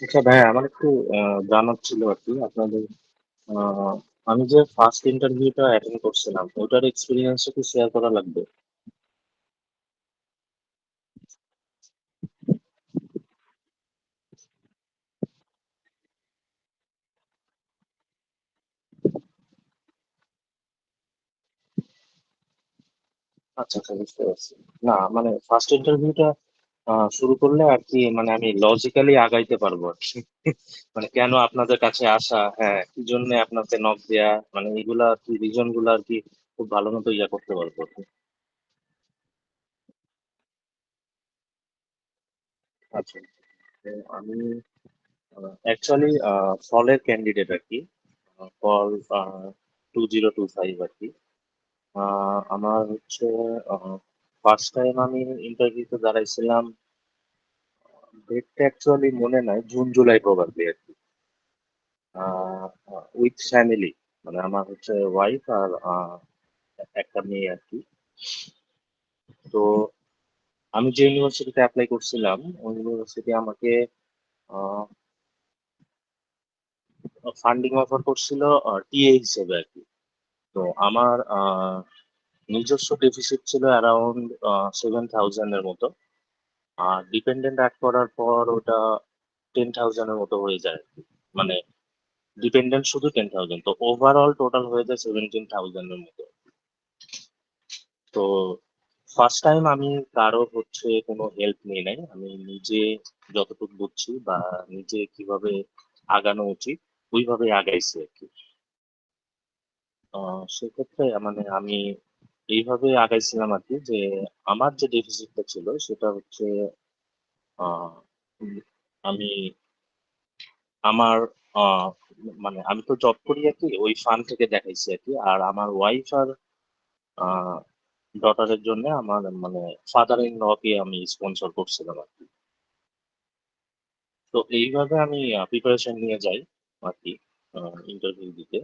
আচ্ছা ভাইয়া, আমার একটু জানার ছিল আর কি আপনাদের। আহ, আমি যে ফার্স্ট ইন্টারভিউটা অ্যাটেন্ড করছিলাম ওটার এক্সপিরিয়েন্স কি শেয়ার করা লাগবে? আচ্ছা আচ্ছা, বুঝতে পারছি। না মানে ফার্স্ট ইন্টারভিউটা শুরু করলে আর কি, মানে আমি লজিক্যালি আগাইতে পারবো আর কি। মানে কেন আপনাদের কাছে আসা, হ্যাঁ কি জন্য আপনাকে নক দেয়া, মানে এগুলা আর কি, রিজন গুলো আর কি খুব ভালো মতো ইয়া করতে পারবো আর কি। আচ্ছা, তো আমি অ্যাকচুয়ালি ফলের ক্যান্ডিডেট আর কি। ফল 2025 আর কি। আমার হচ্ছে ফার্স্ট টাইম আমি ইন্টারভিউতে দাঁড়াইছিলাম, ডেটটা অ্যাকচুয়ালি মনে নাই, জুন জুলাই প্রবাবলি আর কি। উইথ ফ্যামিলি, মানে আমার হচ্ছে ওয়াইফ আর একটা মেয়ে আর কি। তো আমি যে ইউনিভার্সিটিতে অ্যাপ্লাই করছিলাম ওই ইউনিভার্সিটি আমাকে ফান্ডিং অফার করছিল টিএ হিসেবে আর কি। তো আমার নিজস্ব ডেফিসিট ছিল অ্যারাউন্ড 7,000-এর মতো। আর ডিপেন্ডেন্ট অ্যাড করার পর ওটা 10,000-এর মতো হয়ে যায় আর কি। মানে ডিপেন্ডেন্ট শুধু 10,000, তো ওভারঅল টোটাল হয়ে যায় 17,000-এর মতো। তো ফার্স্ট টাইম আমি কারো হচ্ছে কোনো হেল্প নিই নাই, আমি নিজে যতটুকু বুঝছি বা নিজে কিভাবে আগানো উচিত ওইভাবে আগাইছি আর কি। সেক্ষেত্রে মানে আমি এইভাবে আগাইছিলাম আর কি, যে আমার যে ডেফিসিটটা ছিল সেটা হচ্ছে আহ, উম, আমি আমার আহ, মানে আমি তো জব করি আর কি, ওই ফান্ড থেকে দেখাইছি আর কি। আর আমার ওয়াইফ আর ডটারের জন্য আমার মানে ফাদার ইন ল কে আমি স্পন্সর করছিলাম আর কি। তো এইভাবে আমি প্রিপারেশন নিয়ে যাই আর কি ইন্টারভিউ দিতে।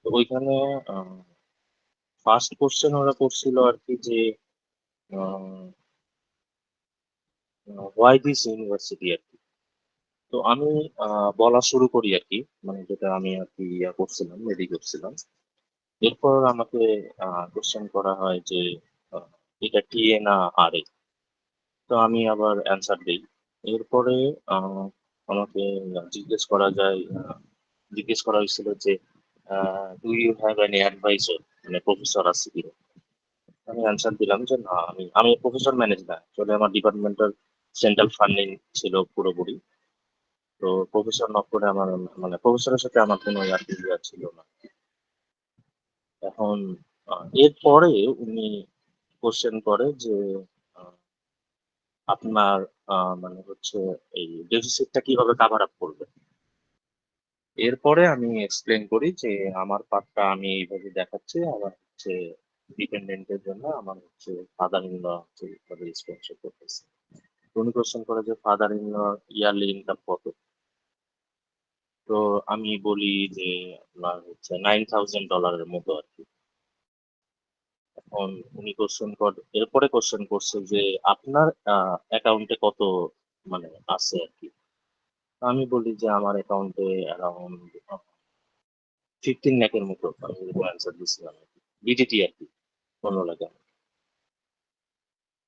তো ওইখানে ফার্স্ট কোশ্চেন ওরা করছিল আর কি যে হোয়াই দিস ইউনিভার্সিটি আর কি। তো আমি বলা শুরু করি আর কি, মানে যেটা আমি আর কি ইয়া করছিলাম, রেডি করছিলাম। এরপর আমাকে কোশ্চেন করা হয় যে আহ, এটা টিএ না আরএ। তো আমি আবার অ্যান্সার দিই। এরপরে আহ, আমাকে জিজ্ঞেস করা হয়েছিল যে do you have any advisor, মানে প্রফেসর আছে কি। আমি অ্যান্সার দিলাম যে না, আমি আমি প্রফেসর ম্যানেজ না, আসলে আমার ডিপার্টমেন্টাল সেন্ট্রাল ফান্ডিং ছিল পুরোপুরি। তো প্রফেসর নক করে আমার, মানে প্রফেসরের সাথে আমার কোনো ইয়ার ছিল না। এখন এরপরে উনি কোশ্চেন করে যে আহ, আপনার মানে হচ্ছে এই ডেফিসিটটা কিভাবে কাভার আপ করবে। এরপরে আমি এক্সপ্লেন করি যে আমার পার্টটা আমি এইভাবে দেখাচ্ছি, আমার হচ্ছে ডিপেন্ডেন্টের জন্য আমার হচ্ছে ফাদার ইন ল হচ্ছে এইভাবে স্পন্সর করতেছে। উনি কোশ্চেন করে যে father in law yearly income কত। তো আমি বলি যে আপনার হচ্ছে $9,000 মতো আর কি। এখন উনি এরপরে কোশ্চেন করছে যে আপনার অ্যাকাউন্টে কত মানে আছে আর কি। তো আমি বলি যে আমার অ্যাকাউন্টে অ্যারাউন্ড 15 লাখের মতো, আমি এরকম অ্যান্সার দিচ্ছিলাম আর কি, বিডিটি আর কি, 15 লাখ।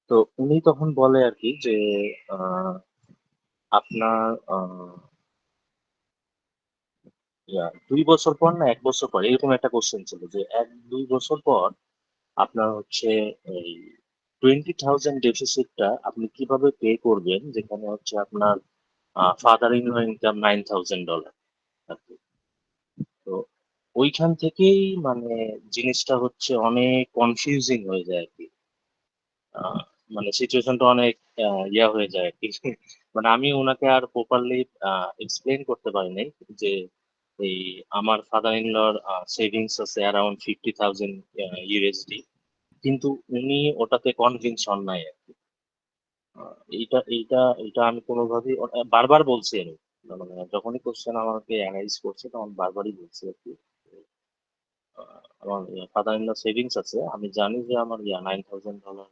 তো উনি তখন বলে আর কি যে আহ, আপনার 2 বছর পর না 1 বছর পর, এরকম একটা কোশ্চেন ছিল যে 1-2 বছর পর আপনার হচ্ছে এই 20,000 ডেফিসিটটা আপনি কিভাবে পে করবেন, যেখানে হচ্ছে আপনার ফাদার ইন ল ইনকাম $9,000 আর কি। ওইখান থেকেই মানে জিনিসটা হচ্ছে অনেক কনফিউজিং হয়ে যায় আর কি। আহ, মানে সিচুয়েশনটা অনেক ইয়া হয়ে যায় আর কি। মানে আমি ওনাকে আর প্রপারলি এক্সপ্লেন করতে পারি নাই যে এই আমার ফাদার ইন লর সেভিংস আছে অ্যারাউন্ড 50,000 ইউএসডি, কিন্তু উনি ওটাতে কনভিন্স হন নাই আর কি। এইটা এইটা এইটা আমি কোনোভাবেই বারবার বলছি আমি, মানে যখনই কোশ্চেন আমাকে অ্যানালাইজ করছে তখন বারবারই বলছি আর কি। আমার ফাদার ইন ল সেভিংস আছে, আমি জানি যে আমার $9,000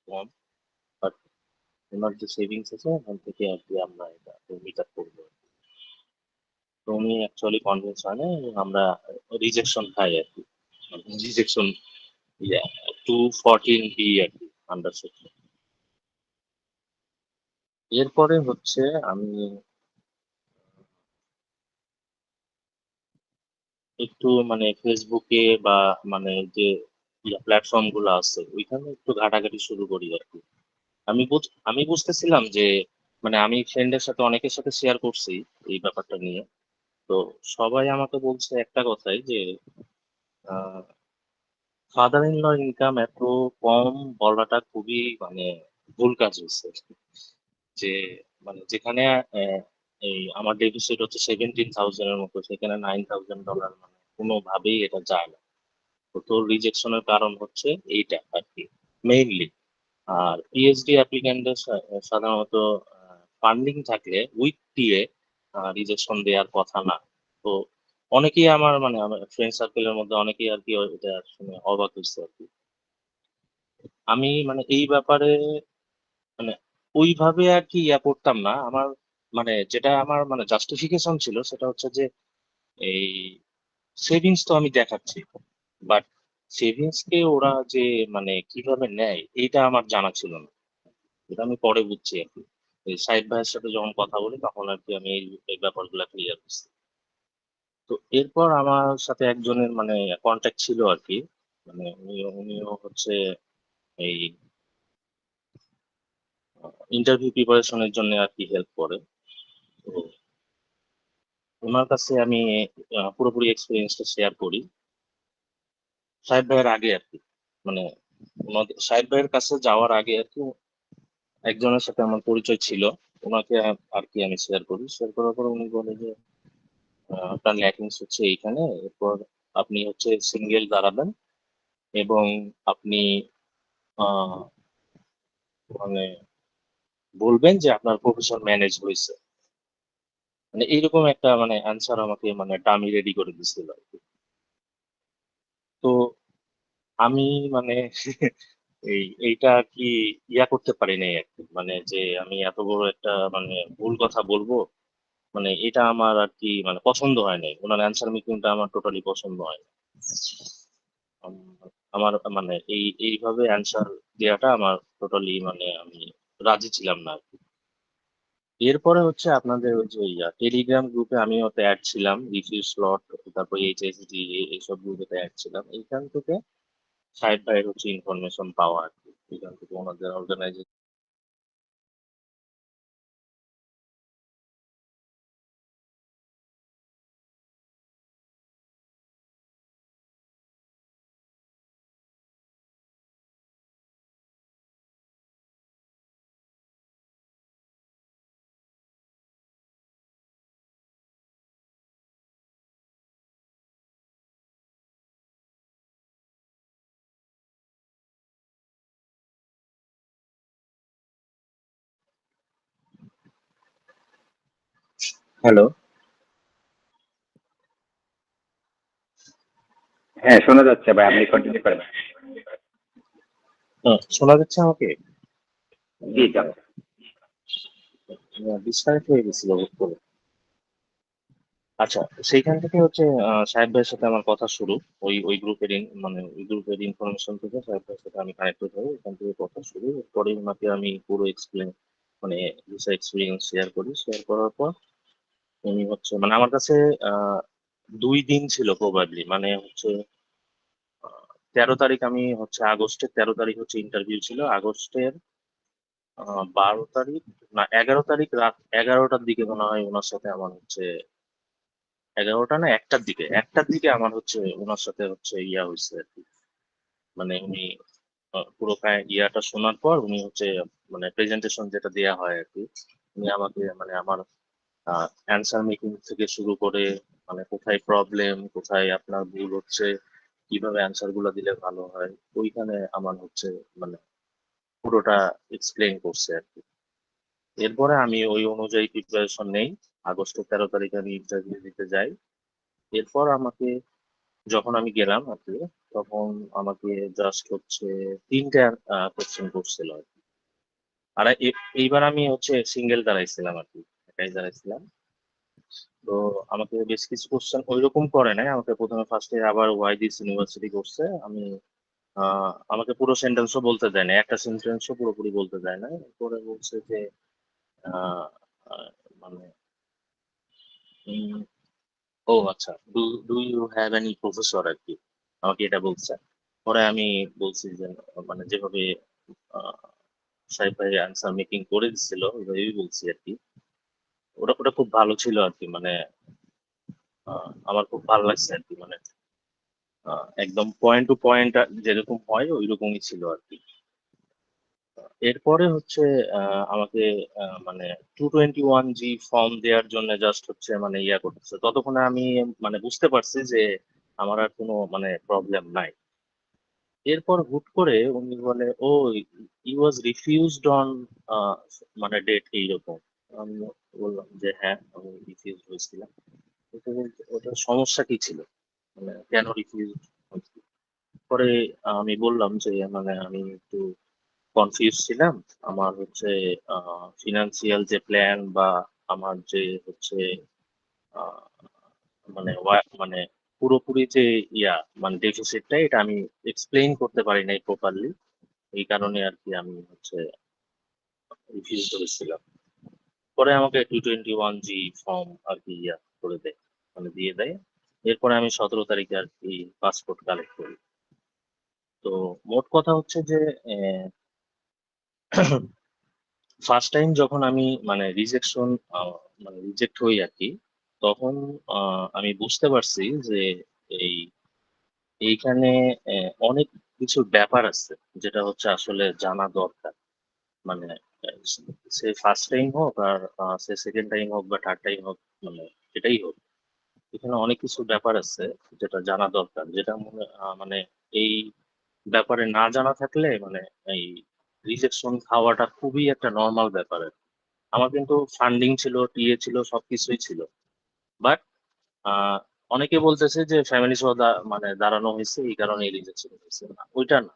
কম, বাট ওনার যে সেভিংস আছে ওখান থেকে আর কি আমরা এটা মিট আপ করবো। তো উনি অ্যাকচুয়ালি কনভিন্স হয় না এবং আমরা রিজেকশন খাই আর কি। রিজেকশন, ইয়া, 214 বি আর কি, আন্ডার সেকশন। এরপরে হচ্ছে আমি একটু মানে ফেসবুকে বা মানে যে প্ল্যাটফর্ম গুলো আছে ওইখানে একটু ঘাটাঘাটি শুরু করি আর কি। আমি বুঝতেছিলাম যে মানে আমি ফ্রেন্ডের সাথে অনেকের সাথে শেয়ার করছি এই ব্যাপারটা নিয়ে। তো সবাই আমাকে বলছে একটা কথাই যে ফাদার ইন ল ইনকাম এত কম বলাটা খুবই মানে ভুল কাজ হয়েছে। যে মানে যেখানে আহ, এই আমার ডেফিসিট হচ্ছে 17,000 এর মতো, সেখানে $9,000 মানে কোনোভাবেই এটা যায় না। তো তোর রিজেকশনের কারণ হচ্ছে এইটা আর কি, মেইনলি। আর পিএইচডি অ্যাপ্লিক্যান্টদের সাধারণত ফান্ডিং থাকলে উইথ টিএ রিজেকশন দেওয়ার কথা না। তো অনেকেই আমার মানে আমার ফ্রেন্ড সার্কেলের মধ্যে অনেকেই আর কি এটা শুনে অবাক হচ্ছে আর কি। আমি মানে এই ব্যাপারে মানে ওইভাবে আর কি ইয়া করতাম না। আমার মানে যেটা আমার মানে জাস্টিফিকেশন ছিল সেটা হচ্ছে যে এই সেভিংস তো আমি দেখাচ্ছি, বাট সেভিংস কে ওরা যে মানে কিভাবে নেয় এইটা আমার জানা ছিল না। এটা আমি পরে বুঝছি আর কি। এই সাইদ ভাইয়ের সাথে যখন কথা বলি তখন আর কি আমি এই ব্যাপারগুলো ক্লিয়ার করছি। তো এরপর আমার সাথে একজনের মানে কন্ট্যাক্ট ছিল আর কি। মানে উনিও হচ্ছে এই ইন্টারভিউ প্রিপারেশনের জন্য আর কি হেল্প করে। তো ওনার কাছে আমি পুরোপুরি এক্সপিরিয়েন্সটা শেয়ার করি সাহেব ভাইয়ের আগে আর কি। মানে সাহেব ভাইয়ের কাছে যাওয়ার আগে আর কি একজনের সাথে আমার পরিচয় ছিল, ওনাকে আর কি আমি শেয়ার করি। শেয়ার করার পর উনি বলে যে আপনার ল্যাকিংস হচ্ছে এইখানে, এরপর আপনি হচ্ছে সিঙ্গেল দাঁড়াবেন এবং আপনি আহ, মানে বলবেন যে আপনার প্রফেশন ম্যানেজ হয়েছে। মানে এইরকম একটা মানে অ্যান্সার আমাকে মানে ডামি রেডি করে দিছিল আর কি। তো আমি মানে এইটা আর কি ইয়া করতে পারি নাই আর কি, মানে যে আমি এত বড় একটা মানে ভুল কথা বলবো, মানে এটা আমার আর কি মানে পছন্দ হয় নাই। ওনার অ্যান্সার মেকিংটা আমার টোটালি পছন্দ হয় না। উম, আমার মানে এইভাবে অ্যান্সার দেওয়াটা আমার টোটালি মানে আমি রাজি ছিলাম না আর কি। এরপরে হচ্ছে আপনাদের ওই যে টেলিগ্রাম গ্রুপে আমিও তো অ্যাড ছিলাম, রিফিউ স্লট, তারপর এইচএসডি, এইসব গ্রুপে অ্যাড ছিলাম। এইখান থেকে সাইড ভাইয়ের হচ্ছে ইনফরমেশন পাওয়া আর কি। এখান থেকে ওনাদের অর্গানাইজেশন। হ্যালো। হ্যাঁ, শোনা যাচ্ছে ভাই, আপনি কন্টিনিউ করেন। শোনা যাচ্ছে আমাকে? জি যাচ্ছে। ডিসকানেক্ট হয়ে গেছিল হুট করে। আচ্ছা, সেইখান থেকে হচ্ছে সাহেব ভাইয়ের সাথে আমার কথা শুরু। ওই ওই গ্রুপের মানে ওই গ্রুপের ইনফরমেশন থেকে সাহেব ভাইয়ের সাথে আমি কানেক্টেড হই, এখান থেকে কথা শুরু। এরপরে ওনাকে আমি পুরো এক্সপ্লেন মানে ভিসা এক্সপিরিয়েন্স শেয়ার করি। শেয়ার করার পর উনি হচ্ছে মানে আমার কাছে আহ 2 দিন ছিল প্রবাবলি, মানে হচ্ছে 13 তারিখ, আমি হচ্ছে আগস্টের 13 তারিখ হচ্ছে ইন্টারভিউ ছিল। আগস্টের 12 তারিখ না 11 তারিখ রাত 11টার দিকে মনে হয় ওনার সাথে আমার হচ্ছে 11টা না 1টার দিকে আমার হচ্ছে ওনার সাথে হচ্ছে ইয়া হয়েছে আর কি। মানে উনি পুরো ইয়াটা শোনার পর উনি হচ্ছে মানে প্রেজেন্টেশন যেটা দেয়া হয় আর কি, উনি আমাকে মানে আমার অ্যান্সার মেকিং থেকে শুরু করে মানে কোথায় প্রবলেম, কোথায় আপনার ভুল হচ্ছে, কিভাবে অ্যান্সার গুলো দিলে ভালো হয়, ওইখানে আমার হচ্ছে মানে পুরোটা এক্সপ্লেন করছে আর কি। এরপরে আমি ওই অনুযায়ী প্রিপারেশন নেই। আগস্টের 13 তারিখে আমি ইন্টারভিউ দিতে যাই। এরপর আমাকে যখন আমি গেলাম আর কি, তখন আমাকে জাস্ট হচ্ছে 3টে কোশ্চেন করছিল আর কি। আর এইবার আমি হচ্ছে সিঙ্গেল দাঁড়াইছিলাম আর কি, একাই দাঁড়াইছিলাম। তো আমাকে বেশ কিছু কোশ্চেন ওইরকম করে নাই, আমাকে প্রথমে ফার্স্টে আবার ওয়াই দিস ইউনিভার্সিটি করছে। আমি আমাকে পুরো সেন্টেন্সও বলতে দেয় না, একটা সেন্টেন্সও পুরোপুরি বলতে দেয় না। পরে বলছে যে আহ, আহ, মানে ও আচ্ছা, do do you have any professor আর কি, আমাকে এটা বলছে। পরে আমি বলছি যে মানে যেভাবে আহ, সাহেব ভাই আনসার মেকিং করে দিচ্ছিল ওইভাবেই বলছি আর কি। ওটা ওটা খুব ভালো ছিল আর কি, মানে আমার খুব ভালো লাগছে আর কি, মানে একদম পয়েন্ট টু পয়েন্ট যেরকম হয় ওই রকমই ছিল আর কি। এরপরে হচ্ছে আমাকে মানে 221G ফর্ম দেওয়ার জন্য জাস্ট হচ্ছে মানে ইয়া করতেছে, ততক্ষণে আমি মানে বুঝতে পারছি যে আমার আর কোনো মানে প্রবলেম নাই। এরপর হুট করে উনি বলে, ও ই ওয়াজ রিফিউজড অন মানে ডেট এইরকম। আমি বললাম যে হ্যাঁ আমি রিফিউজ হয়েছিলাম। কিন্তু ওটার সমস্যা কি ছিল, মানে কেন রিফিউজ? পরে আমি বললাম যে মানে আমি একটু কনফিউজ ছিলাম। আমার হচ্ছে ফিনান্সিয়াল যে প্ল্যান বা আমার যে হচ্ছে আহ, মানে মানে পুরোপুরি যে ইয়া মানে ডেফিসিটটা এটা আমি এক্সপ্লেইন করতে পারি নাই প্রপারলি। এই কারণে আর কি আমি হচ্ছে রিফিউজ করেছিলাম। পরে আমাকে 221G ফর্ম আর কি ইয়া করে দেয়, মানে দিয়ে দেয়। এরপরে আমি 17 তারিখে আর কি পাসপোর্ট কালেক্ট করি। তো মোট কথা হচ্ছে যে ফার্স্ট টাইম যখন আমি মানে রিজেকশন মানে রিজেক্ট হই আর কি, তখন আমি বুঝতে পারছি যে এই এইখানে অনেক কিছু ব্যাপার আছে যেটা হচ্ছে আসলে জানা দরকার। মানে আহ, সে ফার্স্ট টাইম হোক আর সে সেকেন্ড টাইম হোক বা থার্ড টাইম হোক, মানে এটাই হোক, এখানে অনেক কিছু ব্যাপার আছে যেটা জানা দরকার, যেটা মানে এই ব্যাপারে না জানা থাকলে মানে এই রিজেকশন খাওয়াটা খুবই একটা নর্মাল ব্যাপার। আমার কিন্তু ফান্ডিং ছিল, টিএ ছিল, সবকিছুই ছিল। বাট অনেকে বলতেছে যে ফ্যামিলি সহ মানে দাঁড়ানো হয়েছে এই কারণে রিজেকশন হয়েছে, না ওইটা না।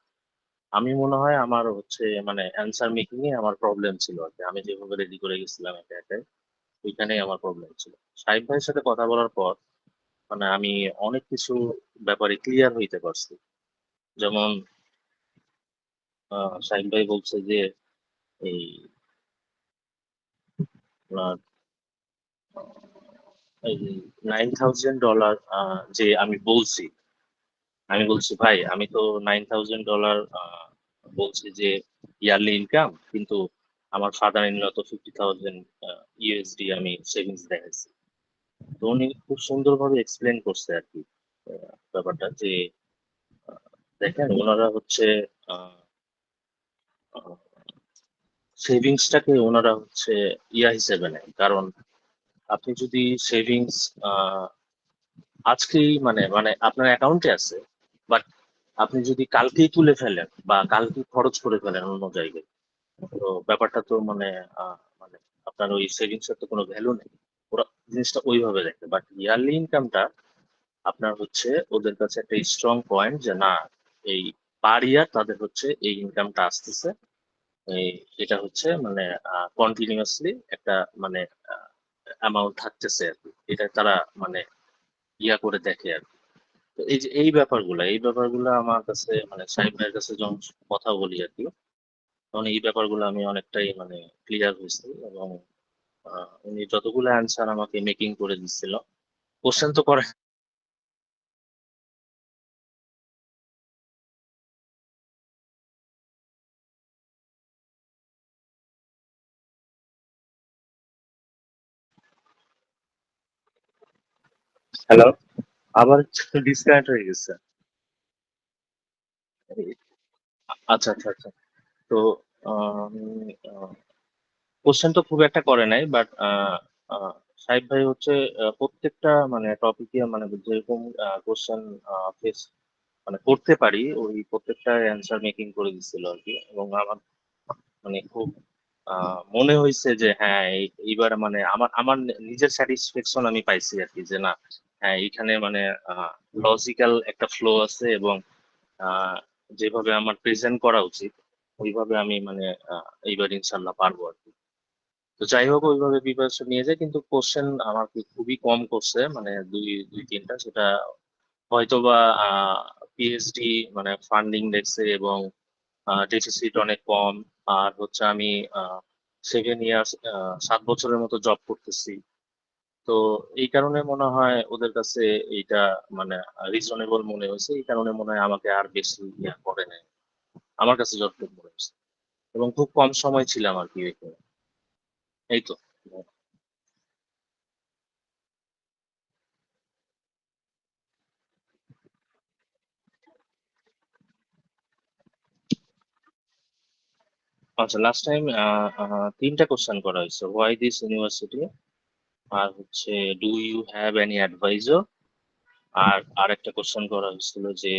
আমি মনে হয় আমার হচ্ছে মানে অ্যান্সার মেকিং এ আমার প্রবলেম ছিল আর কি। আমি যেভাবে রেডি করে গেছিলাম একা একাই, ওইখানেই আমার প্রবলেম ছিল। সাহিব ভাইয়ের সাথে কথা বলার পর মানে আমি অনেক কিছু ব্যাপারে ক্লিয়ার হইতে পারছি। যেমন সাহিব ভাই বলছে যে এই আপনার এই $9,000 যে আমি বলছি ভাই আমি তো $9,000 বলছি যে ইয়ারলি ইনকাম, কিন্তু আমার ফাদার ইন ল তো 50,000 ইউএসডি আমি সেভিংস দেখাইছি। তো উনি খুব সুন্দরভাবে এক্সপ্লেন করছে আর কি ব্যাপারটা যে দেখেন ওনারা হচ্ছে সেভিংসটাকে ওনারা হচ্ছে ইয়া হিসেবে নেয়। কারণ আপনি যদি সেভিংস আজকেই মানে মানে আপনার অ্যাকাউন্টে আছে, বাট আপনি যদি কালকেই তুলে ফেলেন বা কালকে খরচ করে ফেলেন অন্য জায়গায়, তো ব্যাপারটা তো মানে মানে আপনার ওই সেভিংস এর তো কোনো ভ্যালু নেই। ওরা জিনিসটা ওইভাবে দেখে। বাট ইয়ারলি ইনকামটা আপনার হচ্ছে ওদের কাছে একটা স্ট্রং পয়েন্ট যে না, এই পার ইয়ার তাদের হচ্ছে এই ইনকামটা আসতেছে। এই এটা হচ্ছে মানে কন্টিনিউয়াসলি একটা মানে অ্যামাউন্ট থাকতেছে আর কি, এটা তারা মানে ইয়া করে দেখে আর কি। তো এই যে এই ব্যাপারগুলো আমার কাছে মানে সাহেব ভাইয়ের কাছে যখন কথা বলি আর কি, তখন এই ব্যাপারগুলো আমি অনেকটাই মানে ক্লিয়ার হয়েছি। এবং উনি যতগুলো অ্যান্সার আমাকে মেকিং করে দিচ্ছিল, কোশ্চেন তো করে হ্যালো। আবার ডিসকানেক্ট হয়ে গেছে। আচ্ছা আচ্ছা আচ্ছা। তো কোশ্চেন তো খুব একটা করে নাই, বাট সাহেব ভাই হচ্ছে প্রত্যেকটা মানে টপিকে মানে যেরকম কোশ্চেন ফেস মানে করতে পারি ওই প্রত্যেকটা অ্যান্সার মেকিং করে দিছিল আর কি। এবং আমার মানে খুব মনে হয়েছে যে হ্যাঁ এইবার মানে আমার আমার নিজের স্যাটিসফ্যাকশন আমি পাইছি আর কি, যে না হ্যাঁ এইখানে মানে লজিক্যাল একটা ফ্লো আছে, এবং আহ, যেভাবে আমার প্রেজেন্ট করা উচিত ওইভাবে আমি মানে এইবার ইনশাল্লাহ পারবো আর কি। তো যাই হোক ওইভাবে প্রিপারেশন নিয়ে যায়, কিন্তু কোশ্চেন আমার কি খুবই কম করছে, মানে দুই দুই তিনটা, সেটা হয়তোবা পিএইচডি মানে ফান্ডিং দেখছে, এবং ডেফিসিট অনেক কম। আর হচ্ছে আমি 7 ইয়ার্স 7 বছরের মতো জব করতেছি। তো এই কারণে মনে হয় ওদের কাছে এইটা মানে রিজনেবল মনে হয়েছে, এই কারণে মনে হয় আমাকে আর বেশি ইয়া করে নেয়, আমার কাছে যতটুকু মনে হয়েছে। এবং খুব কম সময় ছিলাম আর কি এখানে। এই তো। আচ্ছা, লাস্ট টাইম তিনটা কোশ্চেন করা হয়েছে: হোয়াই দিস ইউনিভার্সিটি, আর হচ্ছে do you have any advisor, আর আরেকটা কোশ্চেন করা হয়েছিল যে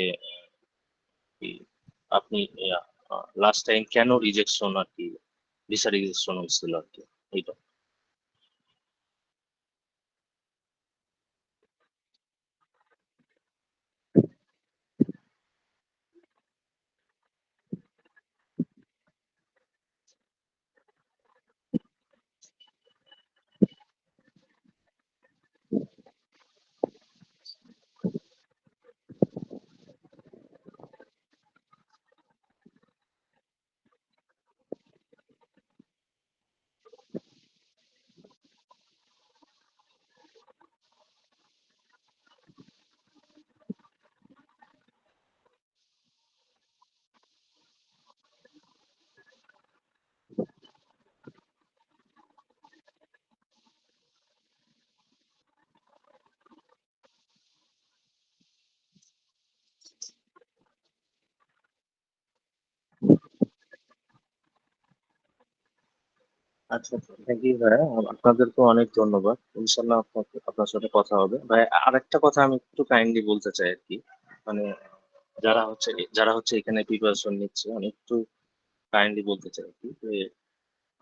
কি, আপনি লাস্ট টাইম কেন রিজেকশন আর কি, ভিসা রিজেকশন হয়েছিল আর কি। এইটা। আচ্ছা, থ্যাংক ইউ ভাইয়া। আপনাদেরকে অনেক ধন্যবাদ। ইনশাল্লাহ আপনার সাথে কথা হবে ভাই। আরেকটা কথা আমি একটু কাইন্ডলি বলতে চাই আর কি, মানে যারা হচ্ছে এখানে প্রিপারেশন নিচ্ছে, আমি একটু কাইন্ডলি বলতে চাই আর কি, যে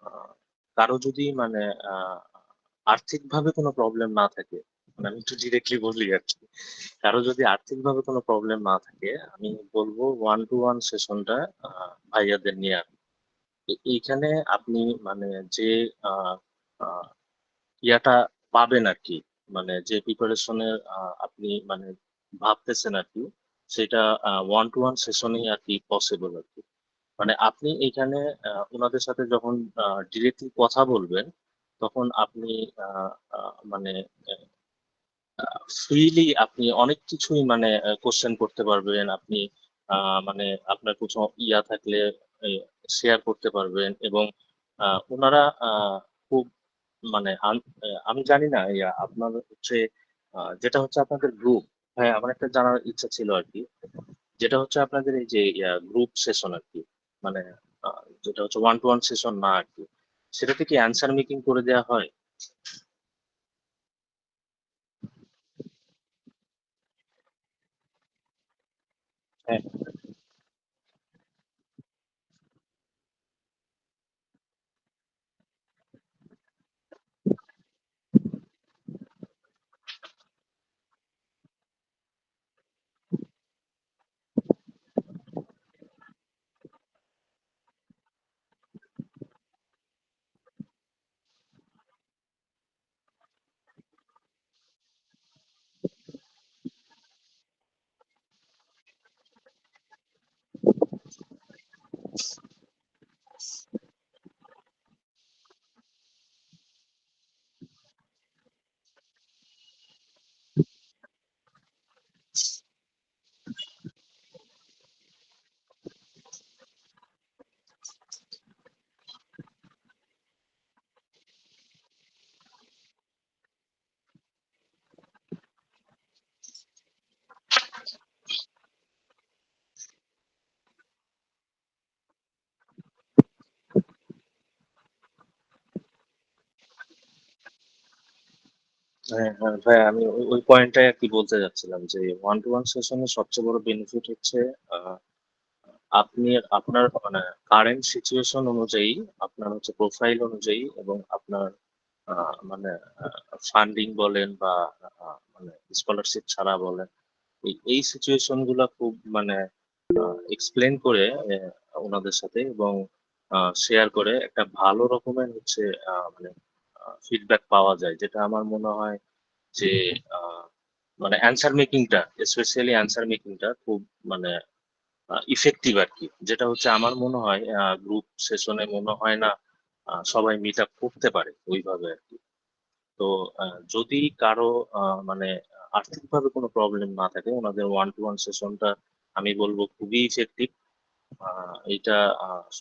আহ, কারো যদি মানে আর্থিক ভাবে কোনো প্রবলেম না থাকে, মানে আমি একটু ডিরেক্টলি বলি আর কি, কারো যদি আর্থিক ভাবে কোনো প্রবলেম না থাকে, আমি বলবো 1-to-1 সেশনটা ভাইয়াদের নিয়ে আর কি। এইখানে আপনি মানে যে আহ, আহ, ইয়াটা পাবেন আর কি, মানে যে প্রিপারেশনের আপনি মানে ভাবতেছেন আর কি, সেটা 1-to-1 সেশনেই আর কি পসিবল আর কি। মানে আপনি এখানে ওনাদের সাথে যখন ডিরেক্টলি কথা বলবেন, তখন আপনি মানে ফ্রিলি আপনি অনেক কিছুই মানে কোশ্চেন করতে পারবেন আপনি। মানে আপনার কিছু ইয়া থাকলে শেয়ার করতে পারবেন, এবং ওনারা খুব মানে আমি জানি না ইয়া আপনার হচ্ছে যেটা হচ্ছে আপনাদের গ্রুপ। হ্যাঁ, আমার একটা জানার ইচ্ছা ছিল আর কি, যেটা হচ্ছে আপনাদের এই যে গ্রুপ সেশন আর কি, মানে যেটা হচ্ছে 1-to-1 সেশন না আর কি, সেটাতে কি অ্যান্সার মেকিং করে দেওয়া হয়? হ্যাঁ। হ্যাঁ হ্যাঁ ভাই, আমি ওই পয়েন্টটাই আর কি বলতে যাচ্ছিলাম যে ওয়ান টু ওয়ান সেশনের সবচেয়ে বড় বেনিফিট হচ্ছে আহ, আপনি আপনার মানে কারেন্ট সিচুয়েশন অনুযায়ী, আপনার হচ্ছে প্রোফাইল অনুযায়ী এবং আপনার মানে ফান্ডিং বলেন বা মানে স্কলারশিপ ছাড়া বলেন, এই সিচুয়েশন গুলা খুব মানে এক্সপ্লেন করে ওনাদের সাথে এবং শেয়ার করে একটা ভালো রকমের হচ্ছে মানে ফিডব্যাক পাওয়া যায়, যেটা আমার মনে হয় যে আহ, মানে অ্যান্সার মেকিংটা, স্পেশালি অ্যান্সার মেকিংটা খুব মানে ইফেক্টিভ আর কি। যেটা হচ্ছে আমার মনে হয় গ্রুপ সেশনে মনে হয় না সবাই মিট আপ করতে পারে ওইভাবে আর কি। তো যদি কারো মানে আর্থিকভাবে কোনো প্রবলেম না থাকে, ওনাদের ওয়ান টু ওয়ান সেশনটা আমি বলবো খুবই ইফেক্টিভ। এটা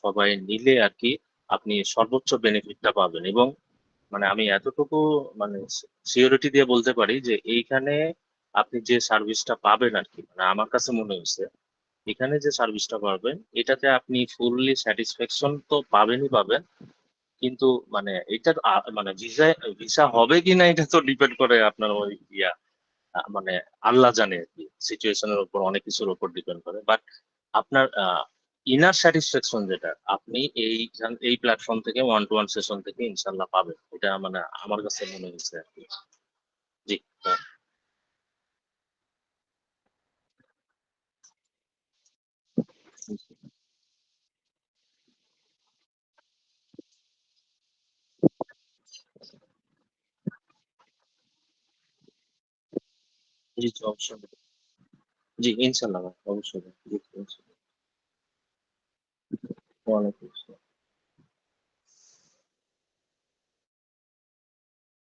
সবাই নিলে আর কি আপনি সর্বোচ্চ বেনিফিটটা পাবেন। এবং মানে আমি এতটুকু মানে সিওরিটি দিয়ে বলতে পারি যে এইখানে আপনি যে সার্ভিসটা পাবেন আর কি, মানে আমার কাছে মনে হয়েছে এখানে যে সার্ভিসটা পাবেন এটাতে আপনি ফুললি স্যাটিসফ্যাকশন তো পাবেনই পাবেন, কিন্তু মানে এটা মানে ভিসা হবে কিনা এটা তো ডিপেন্ড করে আপনার ওই ইয়া মানে আল্লাহ জানে আর কি, সিচুয়েশনের উপর অনেক কিছুর উপর ডিপেন্ড করে। বাট আপনার ইনার স্যাটিসফ্যাকশন যেটা আপনি এই প্ল্যাটফর্ম থেকে ওয়ান টু ওয়ান সেশন থেকে ইনশাল্লাহ পাবেন, এটা মানে আমার কাছে মনে হয়েছে আর কি। জি হ্যাঁ, জি জি, অবশ্যই। জি ইনশাল্লাহ ভাই, অবশ্যই ভাই। জি, ইনশাল্লাহ। ওয়ালাইকুম আসসালাম।